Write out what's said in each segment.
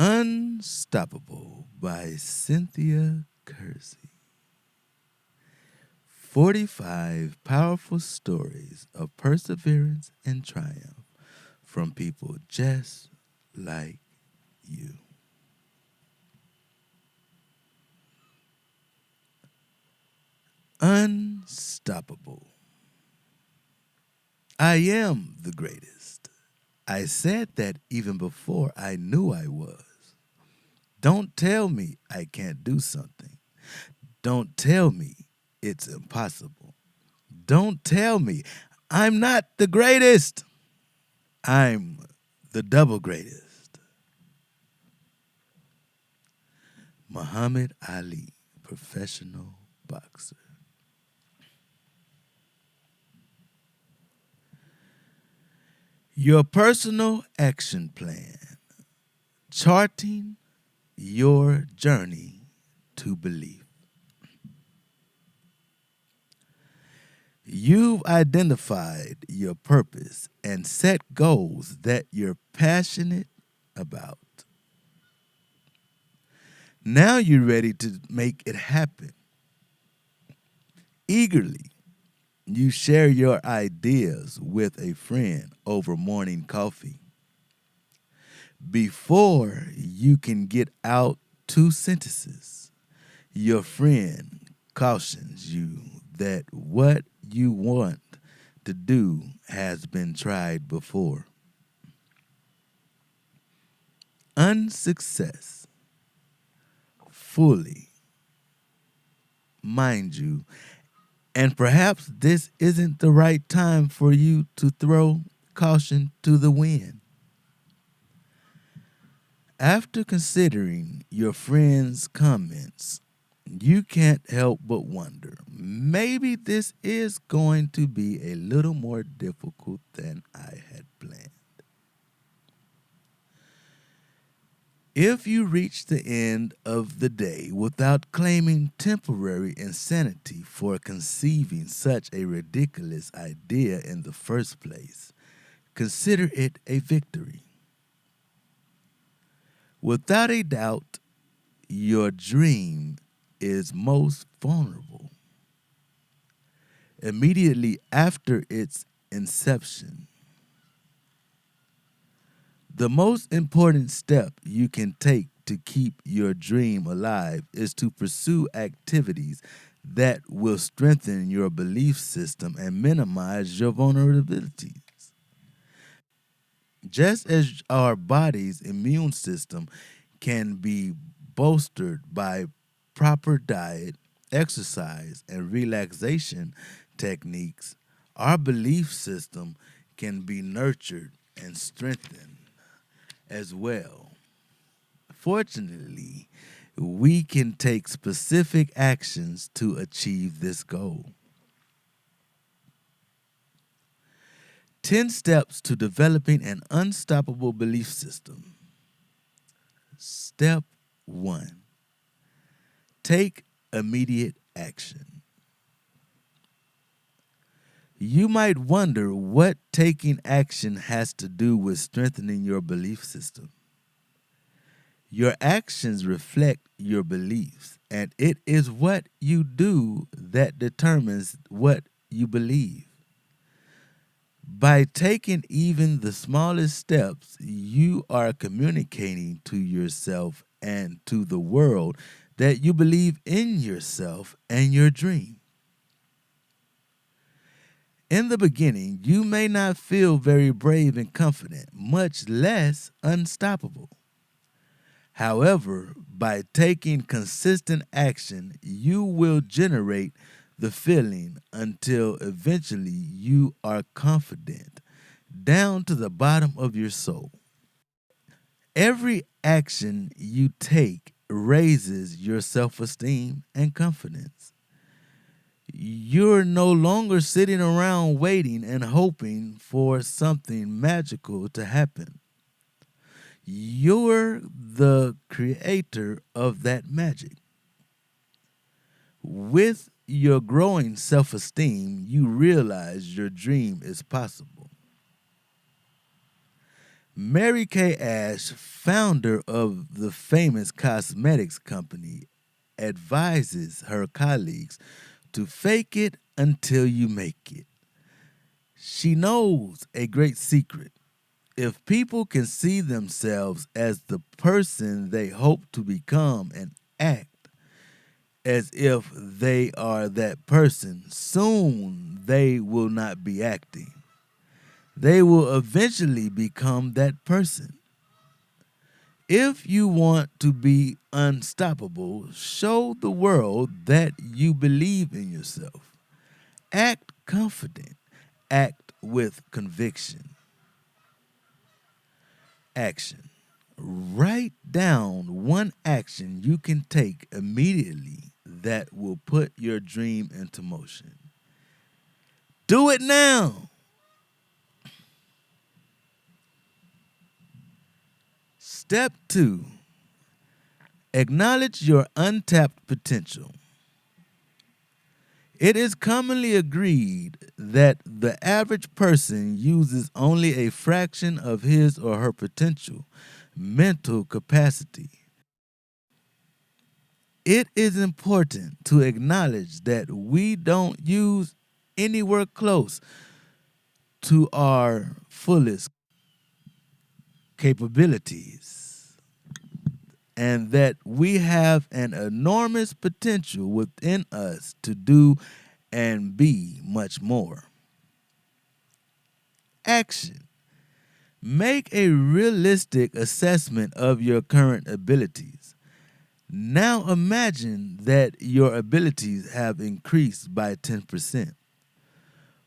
Unstoppable by Cynthia Kersey. 45 powerful stories of perseverance and triumph from people just like you. Unstoppable. I am the greatest. I said that even before I knew I was. Don't tell me I can't do something. Don't tell me it's impossible. Don't tell me I'm not the greatest. I'm the double greatest. Muhammad Ali, professional boxer. Your personal action plan, charting your journey to belief. You've identified your purpose and set goals that you're passionate about. Now you're ready to make it happen. Eagerly, you share your ideas with a friend over morning coffee. Before you can get out 2 sentences, your friend cautions you that what you want to do has been tried before. Unsuccess, fully, mind you, and perhaps this isn't the right time for you to throw caution to the wind. After considering your friend's comments, you can't help but wonder maybe this is going to be a little more difficult than I had planned. If you reach the end of the day without claiming temporary insanity for conceiving such a ridiculous idea in the first place, consider it a victory. Without a doubt, your dream is most vulnerable. Immediately after its inception, the most important step you can take to keep your dream alive is to pursue activities that will strengthen your belief system and minimize your vulnerabilities. Just as our body's immune system can be bolstered by proper diet, exercise, and relaxation techniques, our belief system can be nurtured and strengthened as well. Fortunately, we can take specific actions to achieve this goal. 10 steps to developing an unstoppable belief system. Step 1. Take immediate action. You might wonder what taking action has to do with strengthening your belief system. Your actions reflect your beliefs, and it is what you do that determines what you believe. By taking even the smallest steps, you are communicating to yourself and to the world that you believe in yourself and your dream. In the beginning, you may not feel very brave and confident, much less unstoppable. However, by taking consistent action, you will generate the feeling until eventually you are confident down to the bottom of your soul. Every action you take raises your self esteem and confidence. You're no longer sitting around waiting and hoping for something magical to happen. You're the creator of that magic. With your growing self esteem, you realize your dream is possible. Mary Kay Ash, founder of the famous cosmetics company, advises her colleagues to fake it until you make it. She knows a great secret. If people can see themselves as the person they hope to become and act as if they are that person, soon they will not be acting. They will eventually become that person. If you want to be unstoppable, show the world that you believe in yourself. Act confident. Act with conviction. Action. Write down one action you can take immediately that will put your dream into motion. Do it now. Step 2. Acknowledge your untapped potential. It is commonly agreed that the average person uses only a fraction of his or her potential mental capacity. It is important to acknowledge that we don't use anywhere close to our fullest capabilities, and that we have an enormous potential within us to do and be much more. Action. Make a realistic assessment of your current abilities. Now imagine that your abilities have increased by 10%.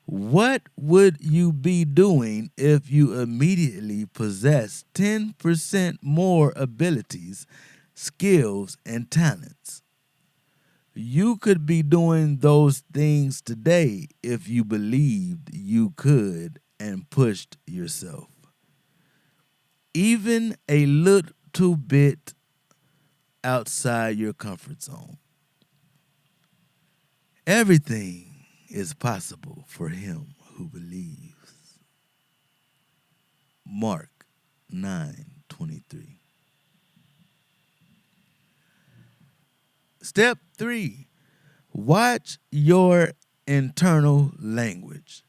What would you be doing if you immediately possessed 10% more abilities, skills, and talents? You could be doing those things today if you believed you could and pushed yourself. Even a little bit outside your comfort zone. Everything is possible for him who believes. Mark 9:23. Step 3. Watch your internal language.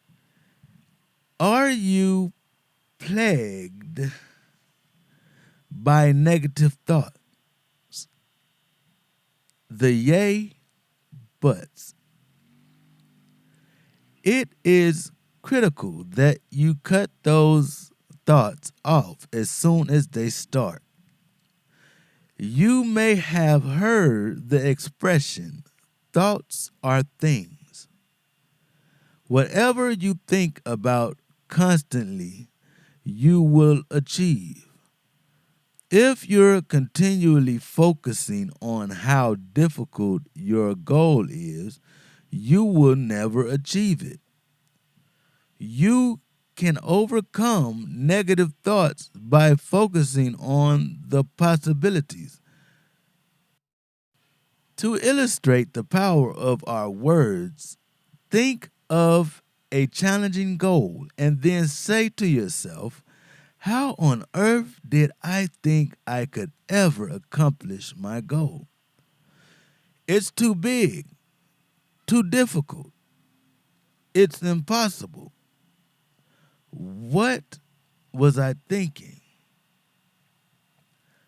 Are you plagued by negative thoughts? The yay buts. It is critical that you cut those thoughts off as soon as they start. You may have heard the expression, thoughts are things. Whatever you think about constantly, you will achieve. If you're continually focusing on how difficult your goal is, you will never achieve it. You can overcome negative thoughts by focusing on the possibilities. To illustrate the power of our words, think of a challenging goal and then say to yourself, how on earth did I think I could ever accomplish my goal? It's too big, too difficult. It's impossible. What was I thinking?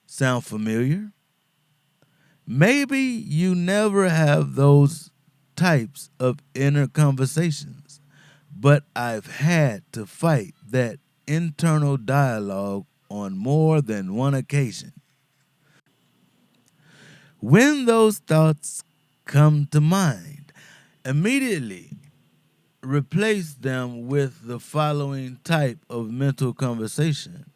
Sound familiar? Maybe you never have those types of inner conversations, but I've had to fight that internal dialogue on more than one occasion. When those thoughts come to mind, immediately replace them with the following type of mental conversation.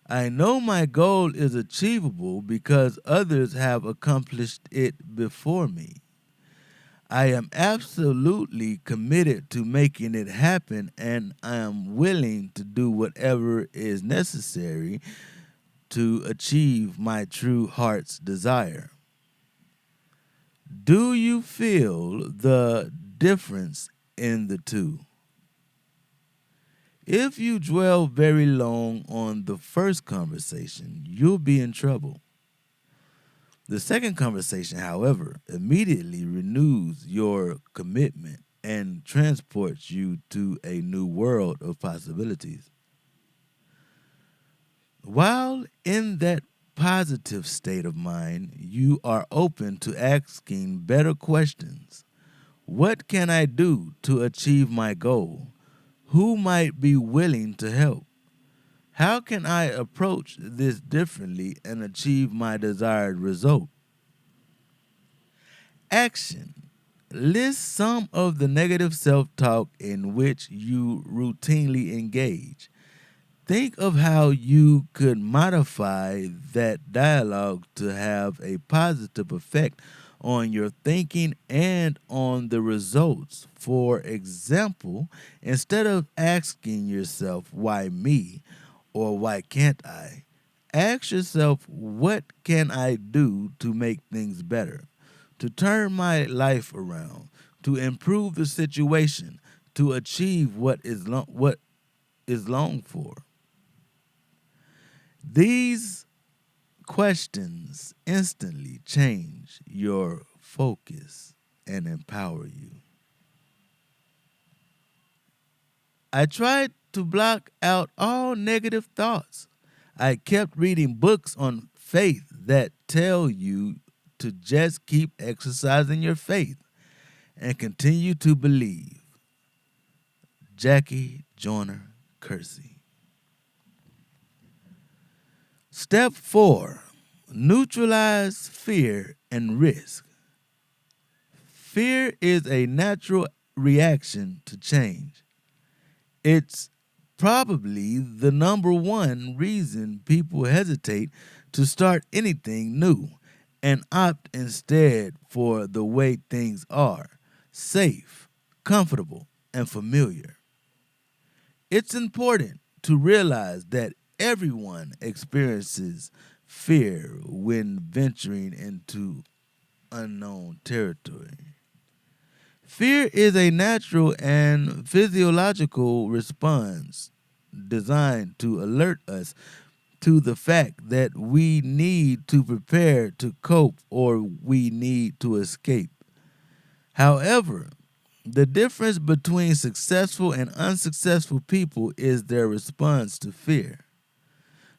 I know my goal is achievable because others have accomplished it before me. I am absolutely committed to making it happen, and I am willing to do whatever is necessary to achieve my true heart's desire. Do you feel the difference in the two? If you dwell very long on the first conversation, you'll be in trouble. The second conversation, however, immediately renews your commitment and transports you to a new world of possibilities. While in that positive state of mind, you are open to asking better questions. What can I do to achieve my goal? Who might be willing to help? How can I approach this differently and achieve my desired result? Action. List some of the negative self talk in which you routinely engage. Think of how you could modify that dialogue to have a positive effect on your thinking and on the results. For example, instead of asking yourself, why me or why can't I, ask yourself, what can I do to make things better, to turn my life around, to improve the situation, to achieve what is longed for. These questions instantly change your focus and empower you. I tried to block out all negative thoughts. I kept reading books on faith that tell you to just keep exercising your faith and continue to believe. Jackie Joyner Kersee. Step 4. Neutralize fear and risk. Fear is a natural reaction to change. It's probably the number one reason people hesitate to start anything new and opt instead for the way things are, safe, comfortable, and familiar. It's important to realize that everyone experiences fear when venturing into unknown territory. Fear is a natural and physiological response designed to alert us to the fact that we need to prepare to cope or we need to escape. However, the difference between successful and unsuccessful people is their response to fear.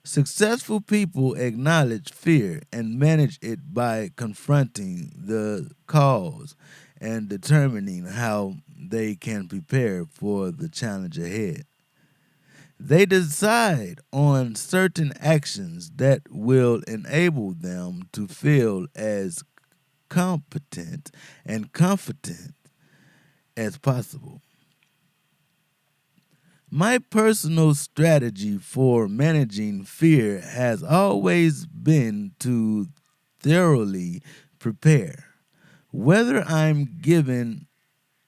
Successful people acknowledge fear and manage it by confronting the cause and determining how they can prepare for the challenge ahead. They decide on certain actions that will enable them to feel as competent and confident as possible. My personal strategy for managing fear has always been to thoroughly prepare. Whether I'm given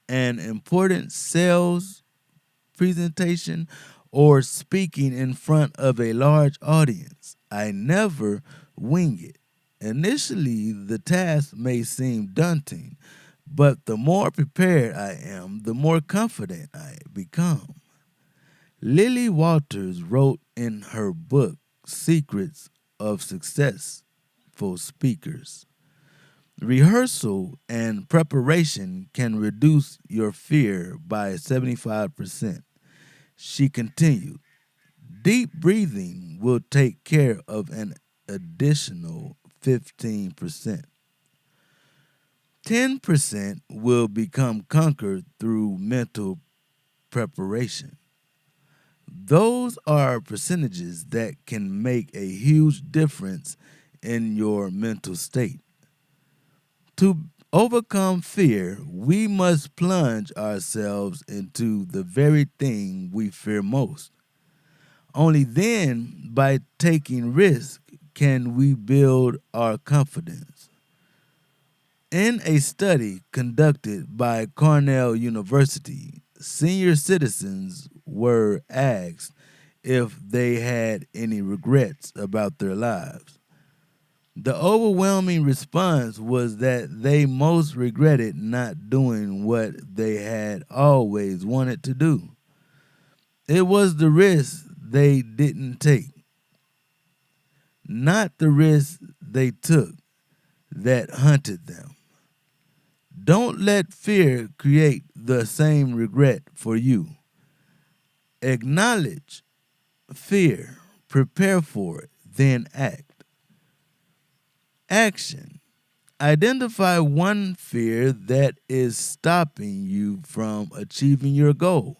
an important sales presentation or speaking in front of a large audience, I never wing it. Initially, the task may seem daunting, but the more prepared I am, the more confident I become. Lily Walters wrote in her book, Secrets of Successful Speakers, rehearsal and preparation can reduce your fear by 75%. She continued, deep breathing will take care of an additional 15%. 10% will become conquered through mental preparation. Those are percentages that can make a huge difference in your mental state. To overcome fear, we must plunge ourselves into the very thing we fear most. Only then, by taking risk, can we build our confidence. In a study conducted by Cornell University, senior citizens were asked if they had any regrets about their lives. The overwhelming response was that they most regretted not doing what they had always wanted to do. It was the risk they didn't take, not the risk they took, that hunted them. Don't let fear create the same regret for you. Acknowledge fear, prepare for it, then act. Action. Identify one fear that is stopping you from achieving your goal.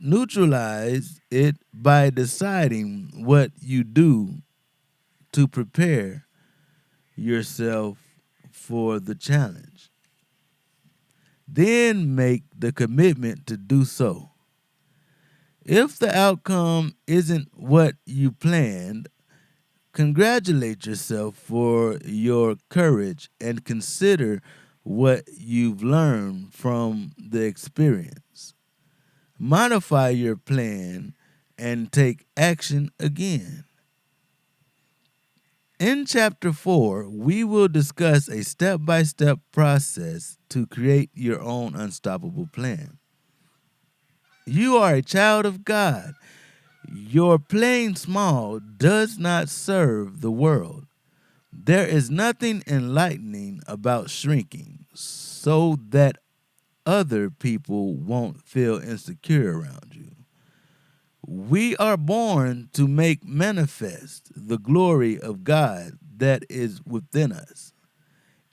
Neutralize it by deciding what you do to prepare yourself for the challenge. Then make the commitment to do so. If the outcome isn't what you planned, congratulate yourself for your courage and consider what you've learned from the experience. Modify your plan and take action again. In Chapter 4, we will discuss a step by step process to create your own unstoppable plan. You are a child of God. Your playing small does not serve the world. There is nothing enlightening about shrinking so that other people won't feel insecure around you. We are born to make manifest the glory of God that is within us.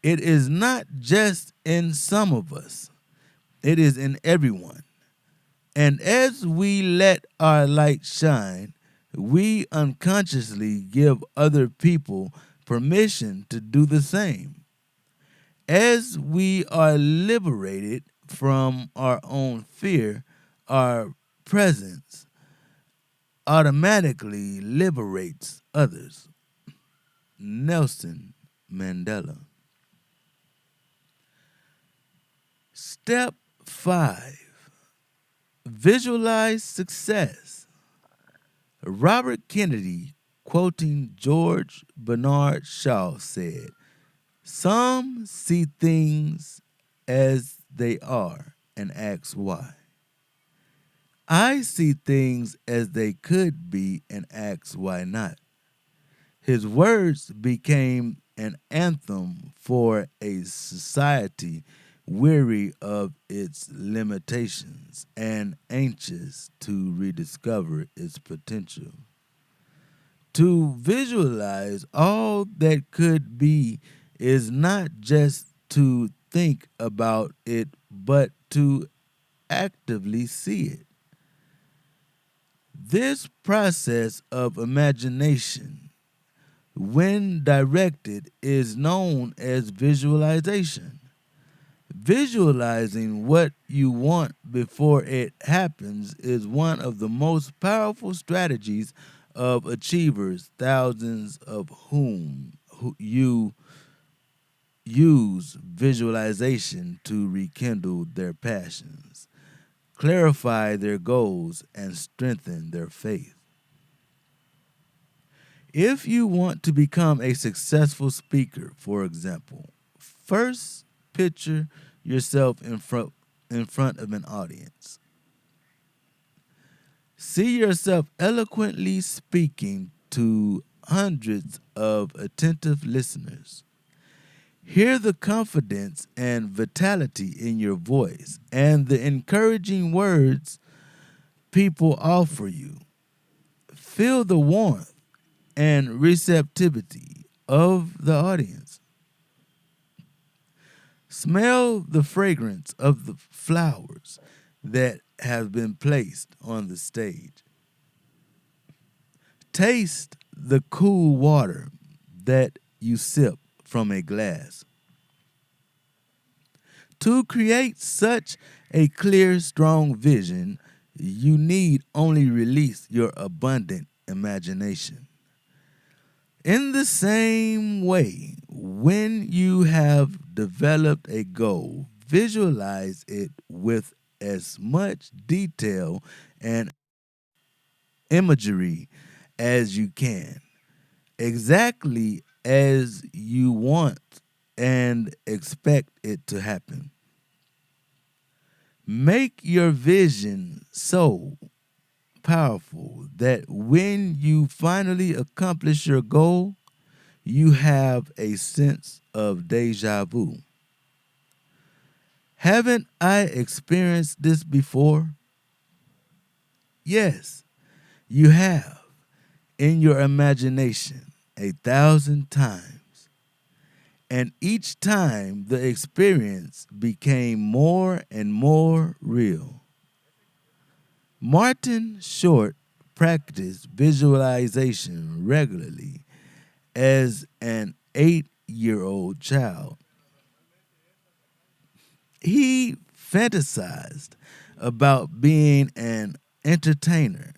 It is not just in some of us, it is in everyone. And as we let our light shine, we unconsciously give other people permission to do the same. As we are liberated from our own fear, our presence automatically liberates others. Nelson Mandela. Step 5. Visualize success. Robert Kennedy, quoting George Bernard Shaw, said, "Some see things as they are and ask why. I see things as they could be and ask why not." His words became an anthem for a society weary of its limitations and anxious to rediscover its potential. To visualize all that could be is not just to think about it, but to actively see it. This process of imagination, when directed, is known as visualization. Visualizing what you want before it happens is one of the most powerful strategies of achievers, thousands of who you use visualization to rekindle their passions, clarify their goals, and strengthen their faith. If you want to become a successful speaker, for example, first picture yourself in front of an audience. See yourself eloquently speaking to hundreds of attentive listeners. Hear the confidence and vitality in your voice and the encouraging words people offer you. Feel the warmth and receptivity of the audience. Smell the fragrance of the flowers that have been placed on the stage. Taste the cool water that you sip from a glass. To create such a clear, strong vision, you need only release your abundant imagination. In the same way, when you have developed a goal, visualize it with as much detail and imagery as you can, exactly as you want and expect it to happen. Make your vision so powerful that when you finally accomplish your goal, you have a sense of deja vu. Haven't I experienced this before? Yes, you have in your imagination 1,000 times. And each time the experience became more and more real. Martin Short practiced visualization regularly as an 8-year-old child. He fantasized about being an entertainer.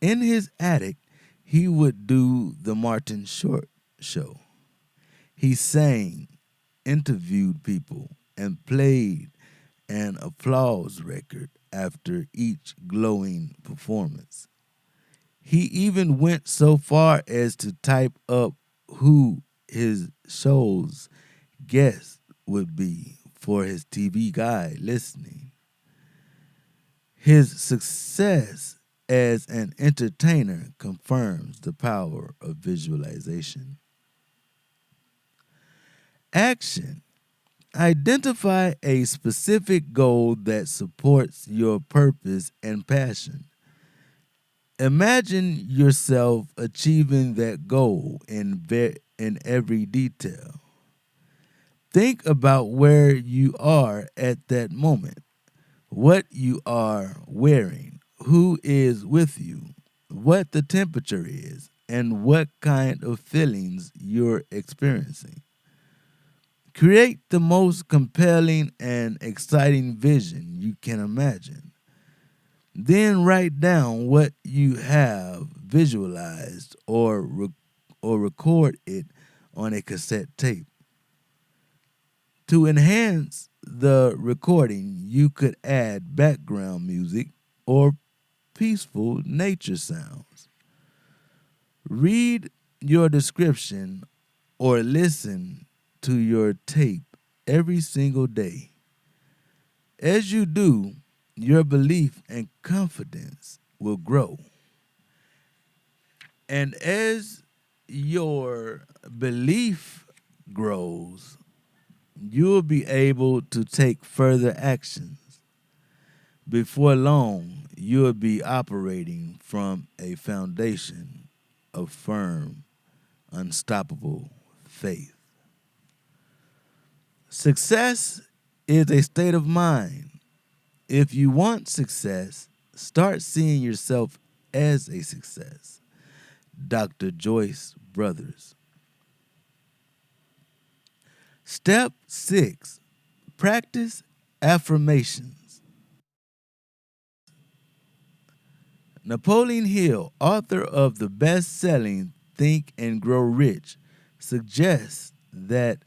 In his attic, he would do the Martin Short show. He sang, interviewed people, and played an applause record after each glowing performance. He even went so far as to type up who his show's guest would be for his TV guide listening. His success as an entertainer confirms the power of visualization. Action. Identify a specific goal that supports your purpose and passion. Imagine yourself achieving that goal in every detail. Think about where you are at that moment, what you are wearing, who is with you, what the temperature is, and what kind of feelings you're experiencing. Create the most compelling and exciting vision you can imagine. Then write down what you have visualized or record it on a cassette tape. To enhance the recording, you could add background music or peaceful nature sounds. Read your description or listen to your tape every single day. As you do, your belief and confidence will grow. And as your belief grows, you'll be able to take further actions. Before long, you'll be operating from a foundation of firm, unstoppable faith. Success is a state of mind. If you want success, start seeing yourself as a success. Dr. Joyce Brothers. Step 6. Practice affirmations. Napoleon Hill, author of the best-selling Think and Grow Rich, suggests that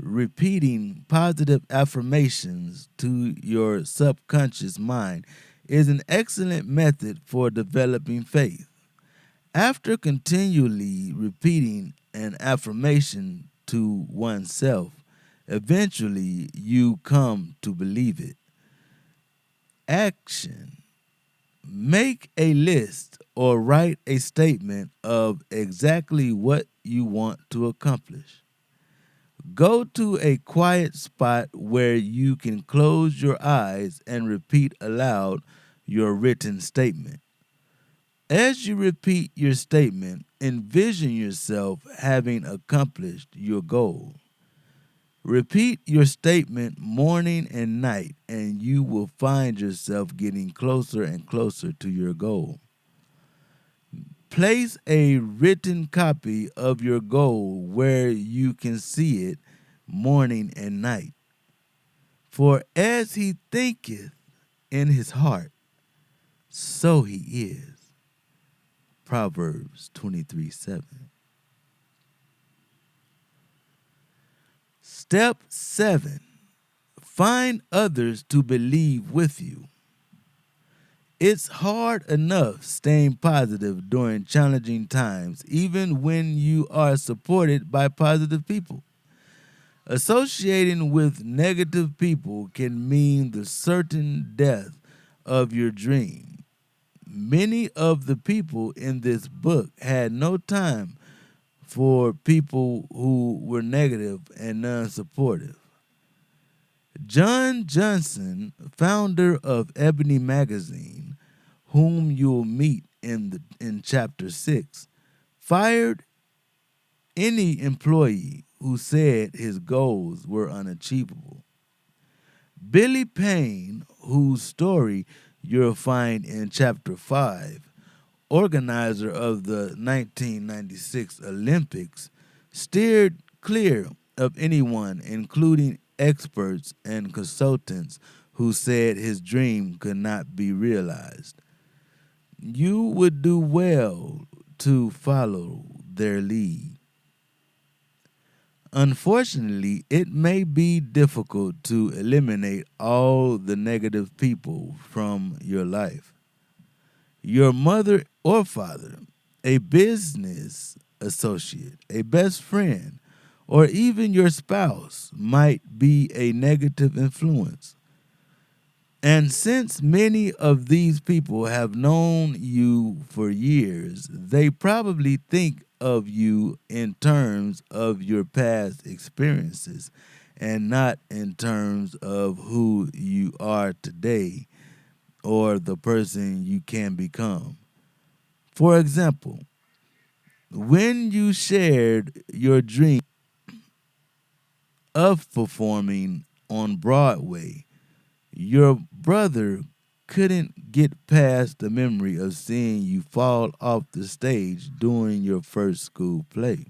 repeating positive affirmations to your subconscious mind is an excellent method for developing faith. After continually repeating an affirmation to oneself, eventually you come to believe it. Action. Make a list or write a statement of exactly what you want to accomplish. Go to a quiet spot where you can close your eyes and repeat aloud your written statement. As you repeat your statement, envision yourself having accomplished your goal. Repeat your statement morning and night, and you will find yourself getting closer and closer to your goal. Place a written copy of your goal where you can see it morning and night. For as he thinketh in his heart, so he is. Proverbs 23:7. Step 7. Find others to believe with you. It's hard enough staying positive during challenging times, even when you are supported by positive people. Associating with negative people can mean the certain death of your dream. Many of the people in this book had no time for people who were negative and non supportive. John Johnson, founder of Ebony Magazine, whom you'll meet in chapter 6, fired any employee who said his goals were unachievable. Billy Payne, whose story you'll find in chapter 5, organizer of the 1996 Olympics, steered clear of anyone, including experts and consultants, who said his dream could not be realized. You would do well to follow their lead. Unfortunately, it may be difficult to eliminate all the negative people from your life. Your mother or father, a business associate, a best friend, or even your spouse might be a negative influence. And since many of these people have known you for years, they probably think of you in terms of your past experiences and not in terms of who you are today or the person you can become. For example, when you shared your dream of performing on Broadway, your brother couldn't get past the memory of seeing you fall off the stage during your first school play.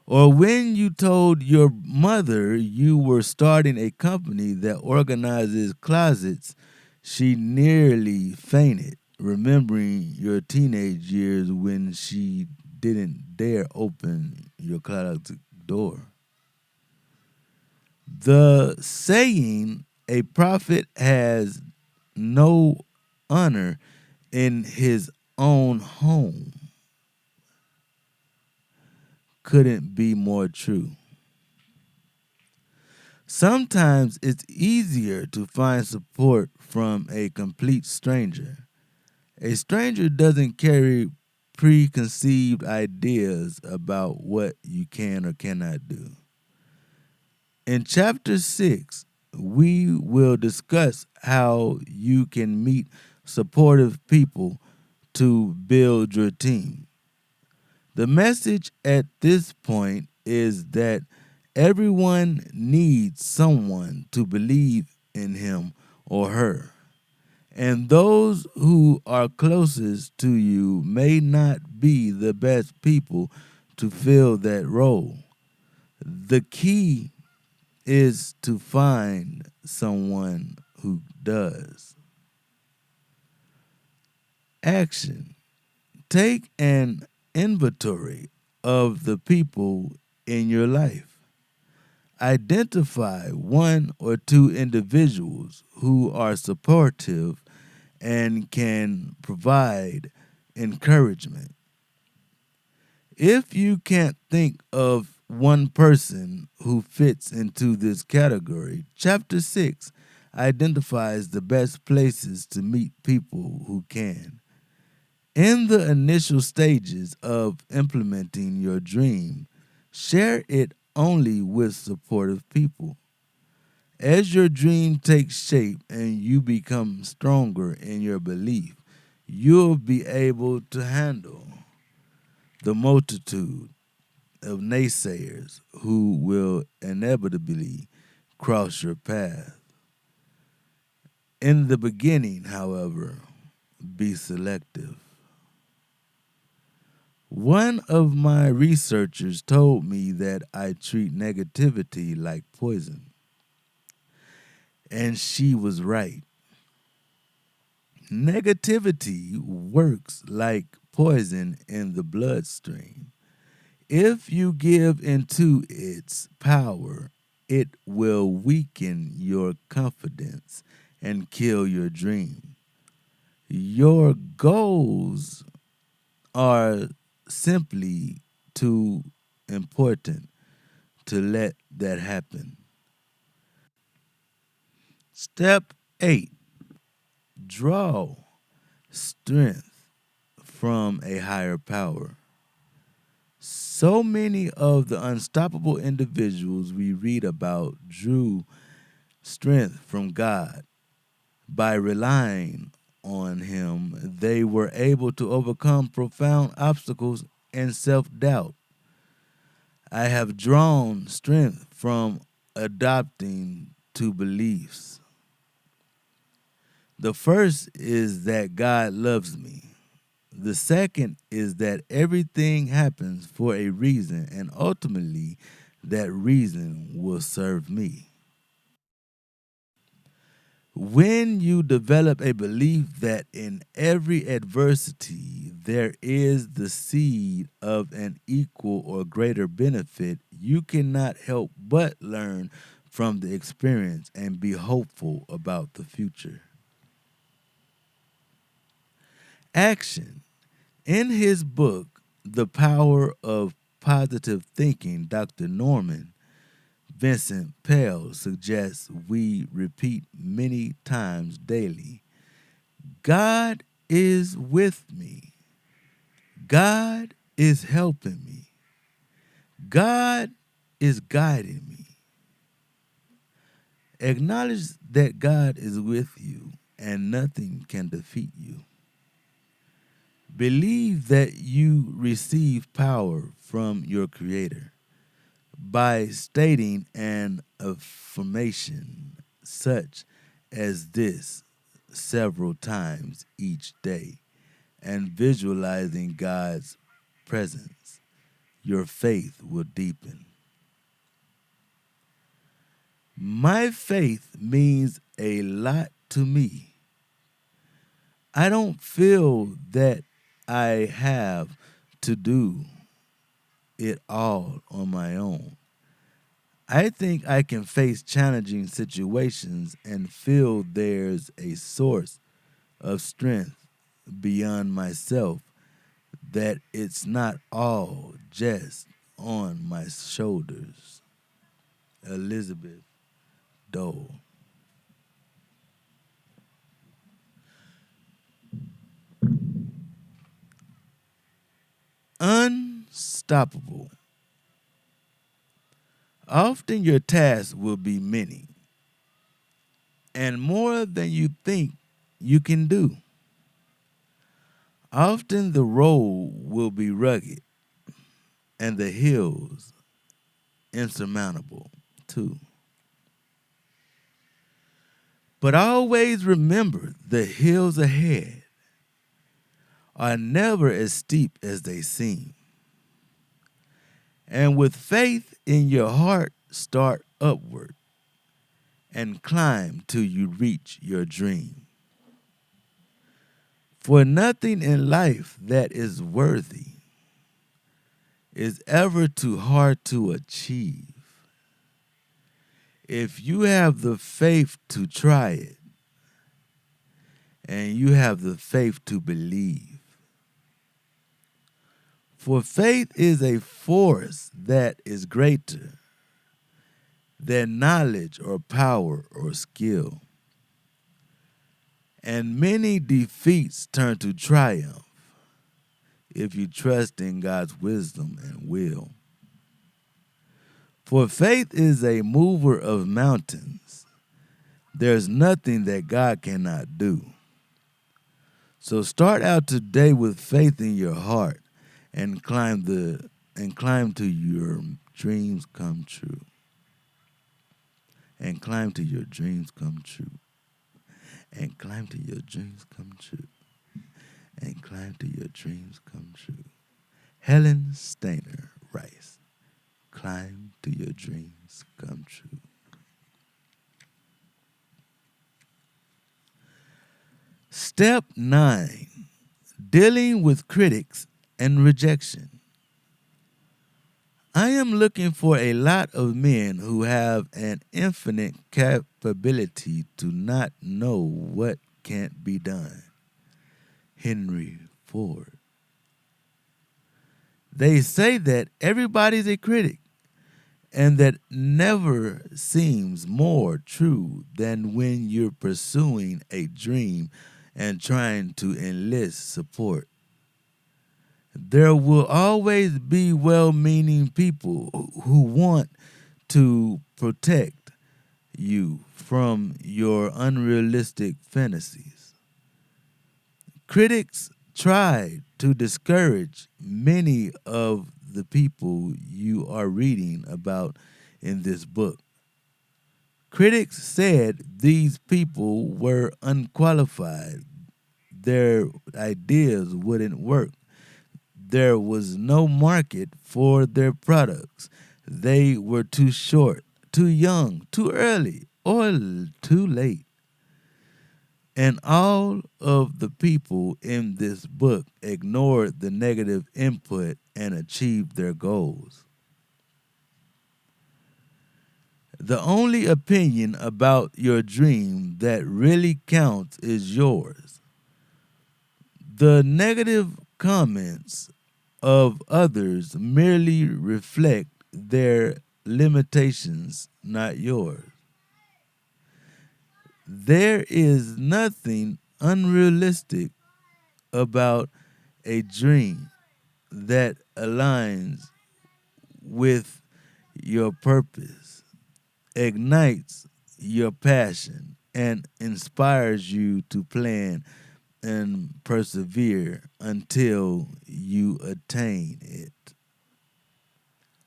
Or when you told your mother you were starting a company that organizes closets, she nearly fainted, remembering your teenage years when she didn't dare open your closet door. The saying, a prophet has no honor in his own home, couldn't be more true. Sometimes it's easier to find support from a complete stranger. A stranger doesn't carry preconceived ideas about what you can or cannot do. In chapter 6, we will discuss how you can meet supportive people to build your team. The message at this point is that everyone needs someone to believe in him or her. And those who are closest to you may not be the best people to fill that role. The key is to find someone who does. Action. Take an inventory of the people in your life. Identify one or two individuals who are supportive and can provide encouragement. If you can't think of one person who fits into this category, Chapter 6 identifies the best places to meet people who can. In the initial stages of implementing your dream, share it only with supportive people. As your dream takes shape and you become stronger in your belief, you'll be able to handle the multitude of naysayers who will inevitably cross your path. In the beginning, however, be selective. One of my researchers told me that I treat negativity like poison, and she was right. Negativity works like poison in the bloodstream. If you give into its power, it will weaken your confidence and kill your dream. Your goals are simply too important to let that happen. Step 8, draw strength from a higher power. So many of the unstoppable individuals we read about drew strength from God. By relying on Him, they were able to overcome profound obstacles and self doubt. I have drawn strength from adopting two beliefs. The first is that God loves me. The second is that everything happens for a reason, and ultimately, that reason will serve me. When you develop a belief that in every adversity there is the seed of an equal or greater benefit, you cannot help but learn from the experience and be hopeful about the future. Action. In his book, The Power of Positive Thinking, Dr. Norman Vincent Peale suggests we repeat many times daily: God is with me. God is helping me. God is guiding me. Acknowledge that God is with you and nothing can defeat you. Believe that you receive power from your Creator by stating an affirmation such as this several times each day and visualizing God's presence. Your faith will deepen. My faith means a lot to me. I don't feel that I have to do it all on my own. I think I can face challenging situations and feel there's a source of strength beyond myself, that it's not all just on my shoulders. Elizabeth Dole. Unstoppable. Often your tasks will be many and more than you think you can do. Often the road will be rugged and the hills insurmountable too. But always remember the hills ahead are never as steep as they seem. And with faith in your heart, start upward and climb till you reach your dream. For nothing in life that is worthy is ever too hard to achieve. If you have the faith to try it, and you have the faith to believe. For faith is a force that is greater than knowledge or power or skill. And many defeats turn to triumph if you trust in God's wisdom and will. For faith is a mover of mountains. There's nothing that God cannot do. So start out today with faith in your heart and climb to your dreams come true. And climb to your dreams come true. And climb to your dreams come true. And climb to your dreams come true. Helen Stainer Rice. Climb to your dreams come true. Step 9. Dealing with critics and rejection. I am looking for a lot of men who have an infinite capability to not know what can't be done. Henry Ford. They say that everybody's a critic and that never seems more true than when you're pursuing a dream and trying to enlist support. There will always be well meaning people who want to protect you from your unrealistic fantasies. Critics tried to discourage many of the people you are reading about in this book. Critics said these people were unqualified, their ideas wouldn't work, there was no market for their products, they were too short, too young, too early, or too late. And all of the people in this book ignored the negative input and achieved their goals. The only opinion about your dream that really counts is yours. The negative comments of others merely reflect their limitations, not yours. There is nothing unrealistic about a dream that aligns with your purpose, ignites your passion, and inspires you to plan and persevere until you attain it.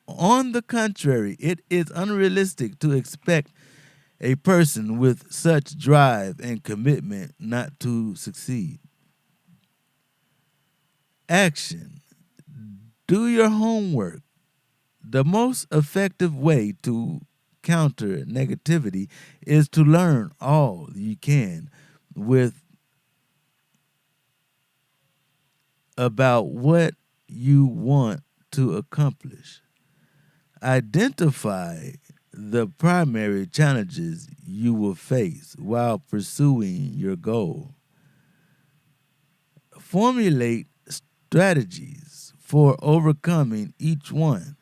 On the contrary, it is unrealistic to expect a person with such drive and commitment not to succeed. Action. Do your homework. The most effective way to counter negativity is to learn all you can with about what you want to accomplish. Identify the primary challenges you will face while pursuing your goal. Formulate strategies for overcoming each one.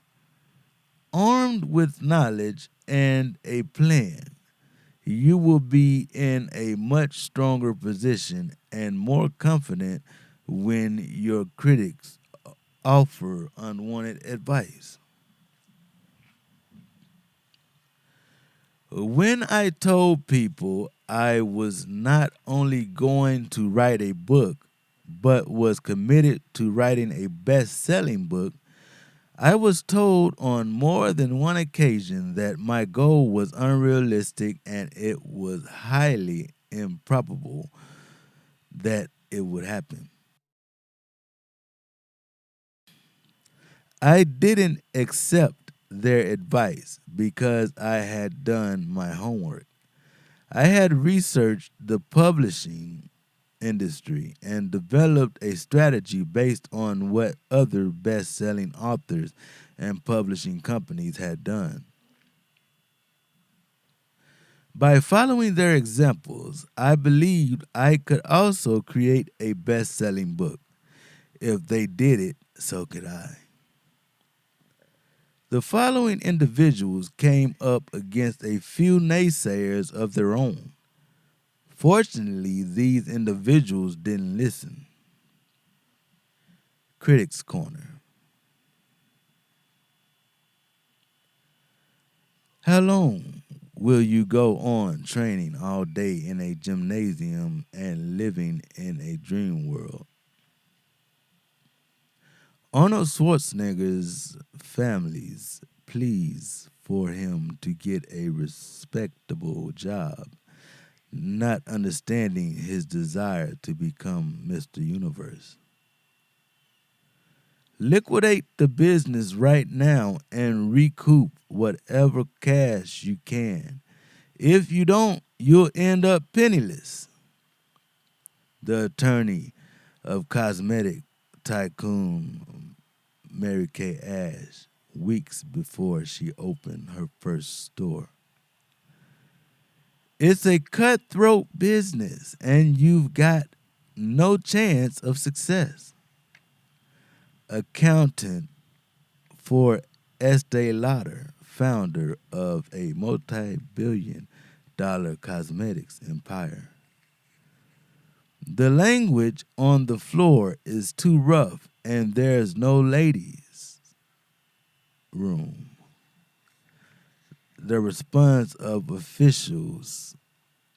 Armed with knowledge and a plan, you will be in a much stronger position and more confident when your critics offer unwanted advice. When I told people I was not only going to write a book, but was committed to writing a best selling book, I was told on more than one occasion that my goal was unrealistic and it was highly improbable that it would happen. I didn't accept their advice because I had done my homework. I had researched the publishing industry and developed a strategy based on what other best selling authors and publishing companies had done. By following their examples, I believed I could also create a best selling book. If they did it, so could I. The following individuals came up against a few naysayers of their own. Fortunately, these individuals didn't listen. Critics Corner. How long will you go on training all day in a gymnasium and living in a dream world? Arnold Schwarzenegger's families pleas for him to get a respectable job, not understanding his desire to become Mr. Universe. Liquidate the business right now and recoup whatever cash you can. If you don't, you'll end up penniless. The attorney of cosmetic tycoon Mary Kay Ash, weeks before she opened her first store. It's a cutthroat business, and you've got no chance of success. Accountant for Estee Lauder founder of a multi-billion-dollar cosmetics empire. The language on the floor is too rough, and there's no ladies' room. The response of officials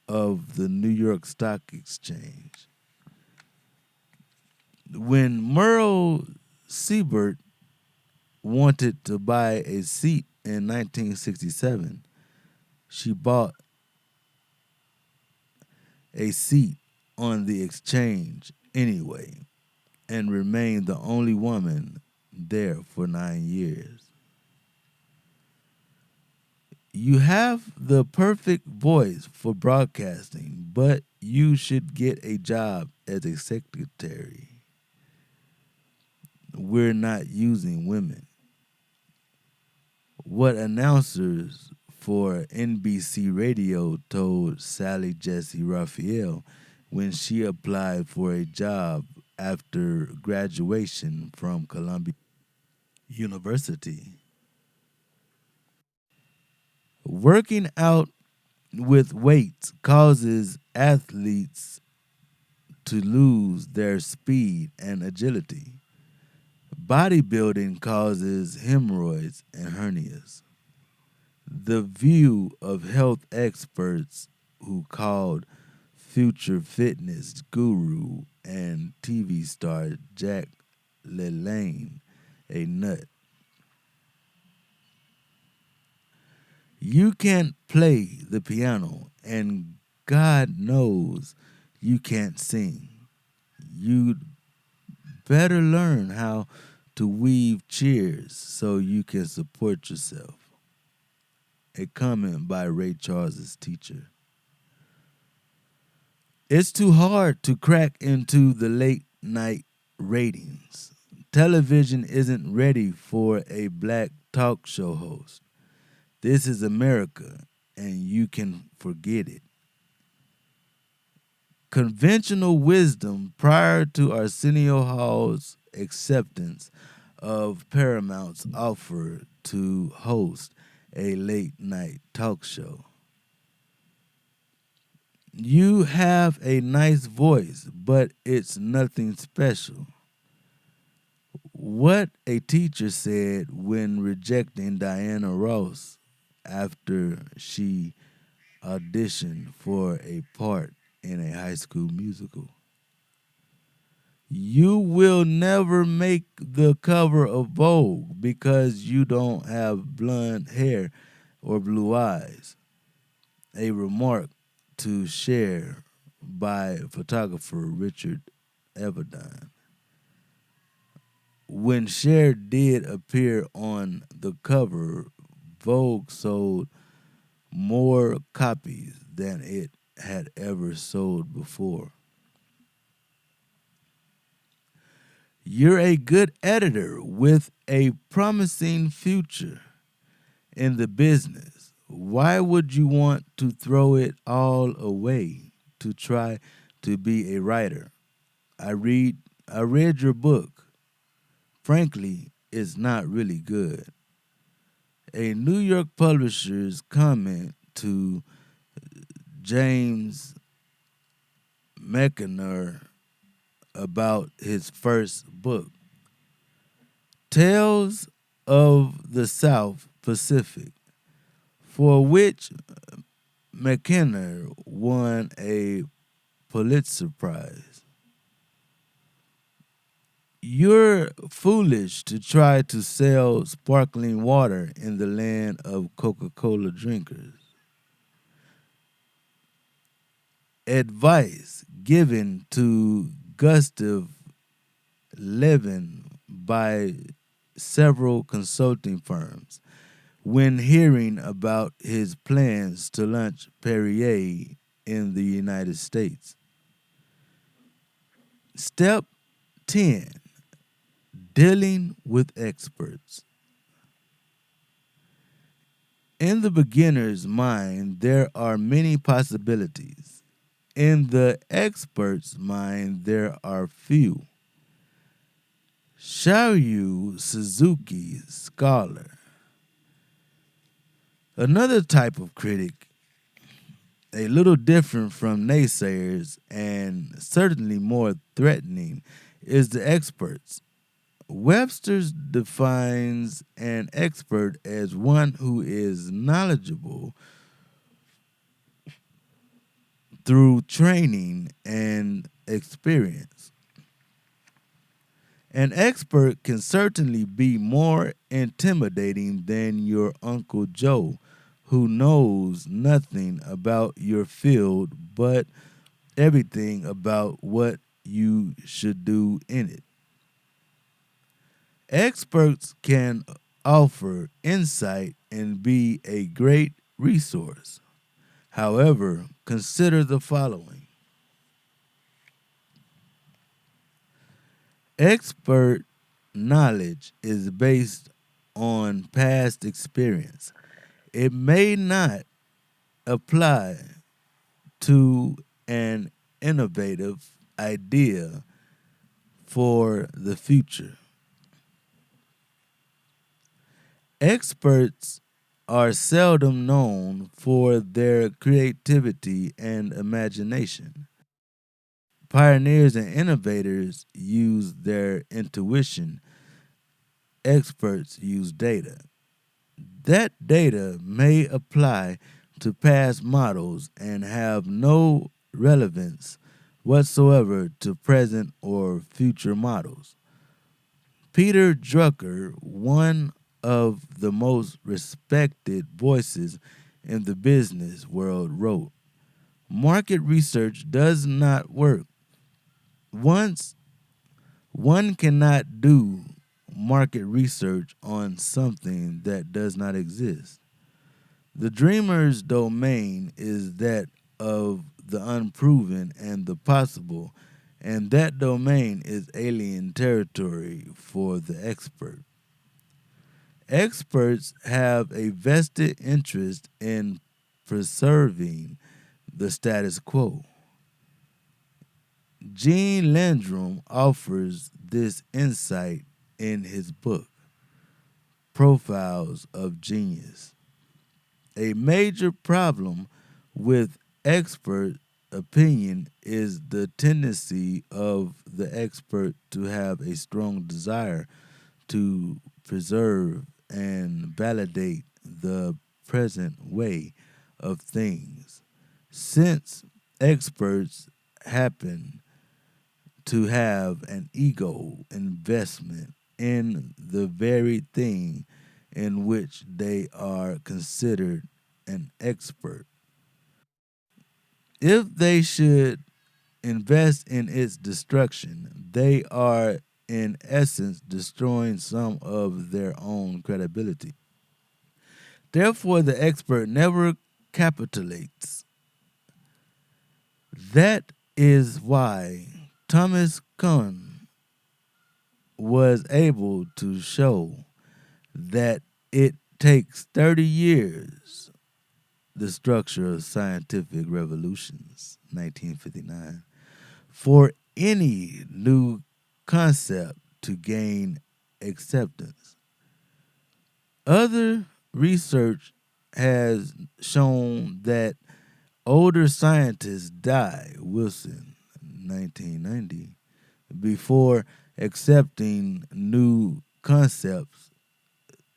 of the New York Stock Exchange. When Merle Siebert wanted to buy a seat in 1967, she bought a seat on the exchange anyway and remained the only woman there for 9 years. You have the perfect voice for broadcasting, but you should get a job as a secretary. We're not using women. What announcers for NBC Radio told Sally Jesse Raphael when she applied for a job after graduation from Columbia University. Working out with weights causes athletes to lose their speed and agility. Bodybuilding causes hemorrhoids and hernias. The view of health experts who called future fitness guru and TV star Jack LaLanne a nut. You can't play the piano, and God knows you can't sing. You'd better learn how to weave cheers so you can support yourself. A comment by Ray Charles's teacher. It's too hard to crack into the late night ratings. Television isn't ready for a black talk show host. This is America, and you can forget it. Conventional wisdom prior to Arsenio Hall's acceptance of Paramount's offer to host a late night talk show. You have a nice voice, but it's nothing special. What a teacher said when rejecting Diana Ross after she auditioned for a part in a high school musical. You will never make the cover of Vogue because you don't have blonde hair or blue eyes. A remark to share by photographer Richard Everdine. When Cher did appear on the cover, Vogue sold more copies than it had ever sold before. You're a good editor with a promising future in the business. Why would you want to throw it all away to try to be a writer? I read your book. Frankly, it's not really good. A New York publisher's comment to James McInerney about his first book. Tales of the South Pacific, for which McInerney won a Pulitzer Prize. You're foolish to try to sell sparkling water in the land of Coca-Cola drinkers. Advice given to Gustav Levin by several consulting firms when hearing about his plans to launch Perrier in the United States. Step 10. Dealing with experts. In the beginner's mind, there are many possibilities. In the expert's mind, there are few. Shiryu Suzuki, scholar. Another type of critic, a little different from naysayers and certainly more threatening, is the experts. Webster's defines an expert as one who is knowledgeable through training and experience. An expert can certainly be more intimidating than your Uncle Joe, who knows nothing about your field but everything about what you should do in it. Experts can offer insight and be a great resource. However, consider the following. Expert knowledge is based on past experience. It may not apply to an innovative idea for the future. Experts are seldom known for their creativity and imagination. Pioneers and innovators use their intuition. Experts use data. That data may apply to past models and have no relevance whatsoever to present or future models. Peter Drucker, one of the most respected voices in the business world, wrote, "Market research does not work. Once one cannot do market research on something that does not exist. The dreamer's domain is that of the unproven and the possible, and that domain is alien territory for the expert. Experts have a vested interest in preserving the status quo. Gene Landrum offers this insight in his book, Profiles of Genius. A major problem with expert opinion is the tendency of the expert to have a strong desire to preserve and validate the present way of things. Since experts happen to have an ego investment in the very thing in which they are considered an expert. If they should invest in its destruction, they are in essence destroying some of their own credibility. Therefore, the expert never capitulates. That is why Thomas Kuhn was able to show that it takes 30 years, the structure of scientific revolutions, 1959, for any new concept to gain acceptance. Other research has shown that older scientists die, Wilson, 1990, before accepting new concepts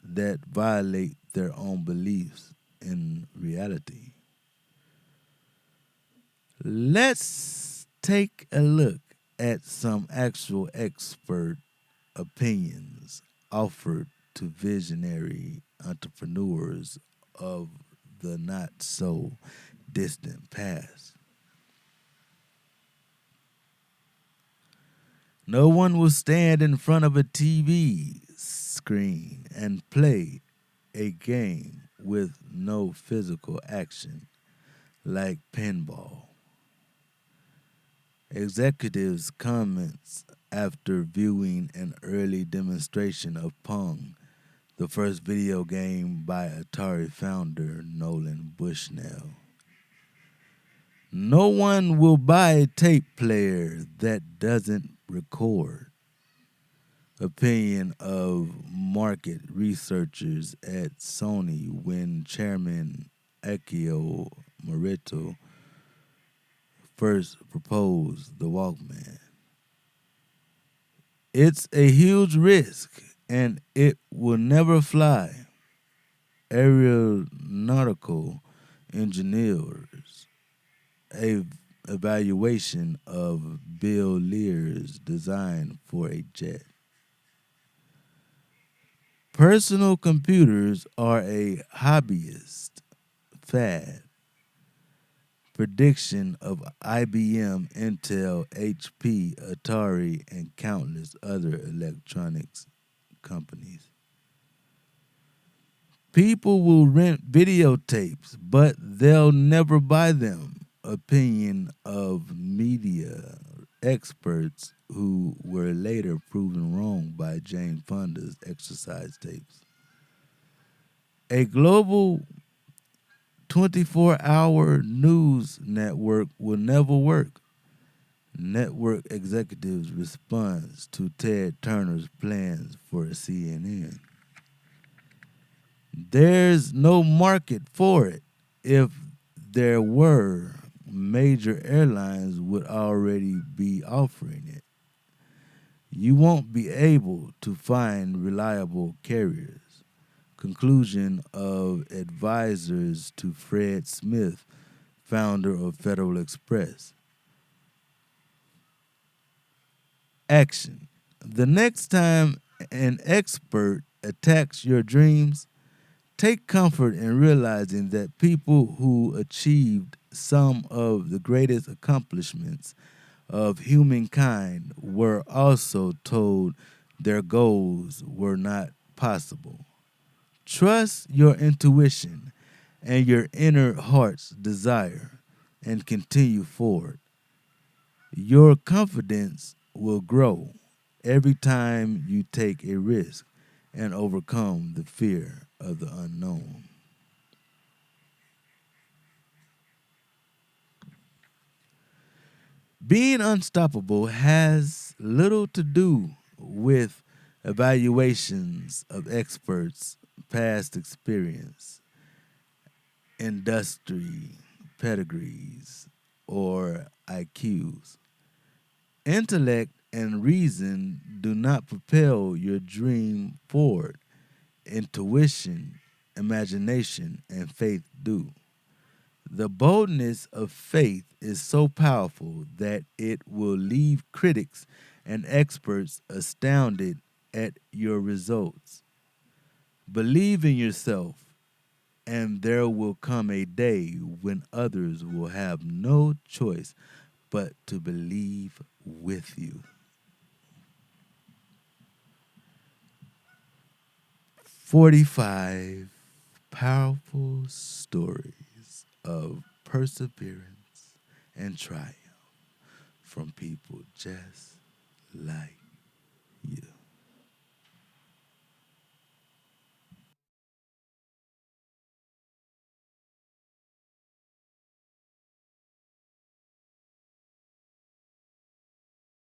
that violate their own beliefs in reality. Let's take a look at some actual expert opinions offered to visionary entrepreneurs of the not so distant past. No one will stand in front of a TV screen and play a game with no physical action like pinball. Executives' comments after viewing an early demonstration of Pong, the first video game by Atari founder Nolan Bushnell. No one will buy a tape player that doesn't record. opinion of market researchers at Sony when Chairman Akio Morita first proposed the Walkman. It's a huge risk and it will never fly. Aeronautical engineers a evaluation of Bill Lear's design for a jet. Personal computers are a hobbyist fad. Prediction of IBM, Intel, HP, Atari, and countless other electronics companies. People will rent videotapes, but they'll never buy them. Opinion of media experts who were later proven wrong by Jane Fonda's exercise tapes. A global 24-hour news network will never work. Network executives' response to Ted Turner's plans for CNN. There's no market for it. If there were, major airlines would already be offering it. You won't be able to find reliable carriers. Conclusion of advisors to Fred Smith, founder of Federal Express. Action. The next time an expert attacks your dreams, take comfort in realizing that people who achieved some of the greatest accomplishments of humankind were also told their goals were not possible. Trust your intuition and your inner heart's desire and continue forward. Your confidence will grow every time you take a risk and overcome the fear of the unknown. Being unstoppable has little to do with evaluations of experts, past experience, industry pedigrees, or IQs. Intellect and reason do not propel your dream forward. Intuition, imagination, and faith do. The boldness of faith is so powerful that it will leave critics and experts astounded at your results. Believe in yourself, and there will come a day when others will have no choice but to believe with you. 45 powerful stories of perseverance and triumph from people just like